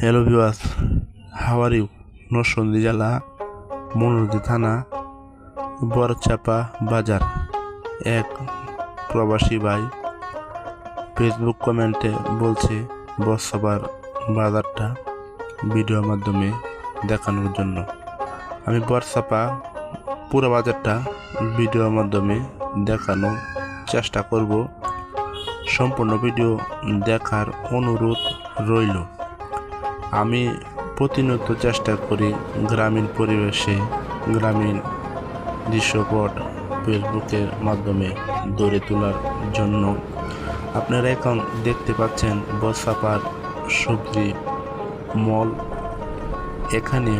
Hello viewers, how are you? Narsingdi জেলা মনোহরদী থানা বরচাপা বাজার এক প্রবাসী ভাই ফেসবুক কমেন্টে বলছে বরচাপার বাজারটা ভিডিওর মাধ্যমে দেখানোর জন্য। আমি বরচাপা পুরো বাজারটা ভিডিওর মাধ্যমে দেখানোর চেষ্টা করব। সম্পূর্ণ ভিডিও দেখার অনুরোধ রইল। আমি প্রতিনিয়ত চেষ্টা করি গ্রামীণ পরিবেশে গ্রামীণ দৃশ্যপট ফেসবুকের মাধ্যমে গড়ে তোলার জন্য। আপনারা এখন দেখতে পাচ্ছেন বরচাপার সবজি মল। এখানে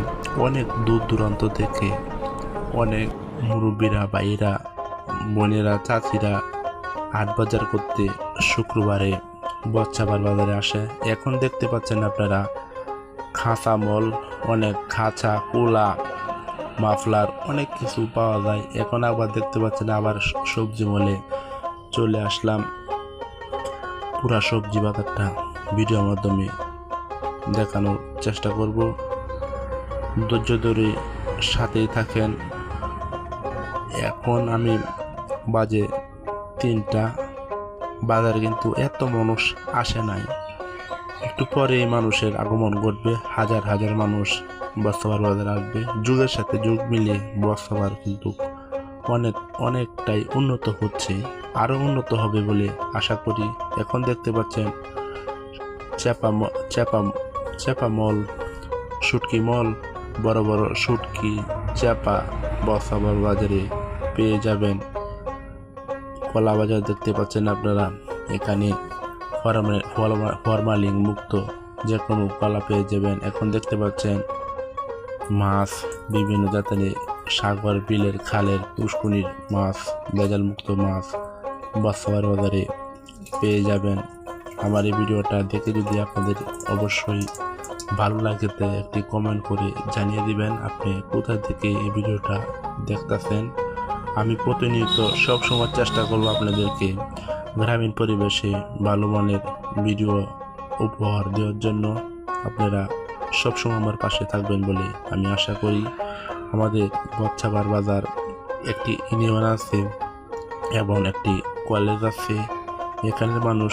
অনেক দূর দূরান্ত থেকে অনেক মুরব্বীরা, ভাইয়েরা, বোনেরা, চাচিরা হাট বাজার করতে শুক্রবারে বরচাপার বাজারে আসে। এখন দেখতে পাচ্ছেন আপনারা খাঁচা মল, অনেক খাঁচা, কোলা, মাফলার অনেক কিছু পাওয়া যায়। এখন আবার দেখতে পাচ্ছেন আবার সবজি মলে চলে আসলাম। পুরা সবজি বাজারটা ভিডিওর মাধ্যমে দেখানোর চেষ্টা করব। ধৈর্য ধরে সাথেই থাকেন। এখন আমি বাজে 3টা, বাজারে কিন্তু এত মানুষ আসে নাই। একটু পরে মানুষের আগমন ঘটবে, হাজার হাজার মানুষ বরচাপার বাজারে আসবে। যুগের সাথে যুগ মিলিয়ে বরচাপার কিন্তু অনেকটাই উন্নত হচ্ছে, আরও উন্নত হবে বলে আশা করি। এখন দেখতে পাচ্ছেন চেপা মল, শুটকি মল, বড় বড় শুটকি, চেপা বরচাপার বাজারে পেয়ে যাবেন। কলা বাজার দেখতে পাচ্ছেন আপনারা, এখানে ফরমালিন মুক্ত যে কোনো কলা পেয়ে যাবেন। এখন দেখতে পাচ্ছেন মাছ, বিভিন্ন জাতের সাগর, বিলের, খালের, পুষ্কুনির মাছ, ভেজাল মুক্ত মাছ বরচাপার বাজারে পেয়ে যাবেন। আমার এই ভিডিওটা দেখে যদি আপনাদের অবশ্যই ভালো লাগে তো একটি কমেন্ট করে জানিয়ে দিবেন আপনি কোথা থেকে এই ভিডিওটা দেখতেছেন। আমি প্রতিনিয়ত সবসময় চেষ্টা করব আপনাদেরকে গ্রামীণ পরিবেশে ভালো মানের ভিডিও উপহার দেওয়ার জন্য। আপনারা সবসময় আমার পাশে থাকবেন বলে আমি আশা করি। আমাদের বরচাপার বাজার একটি ইউনিয়ন আছে এবং একটি কলেজ আছে। এখানের মানুষ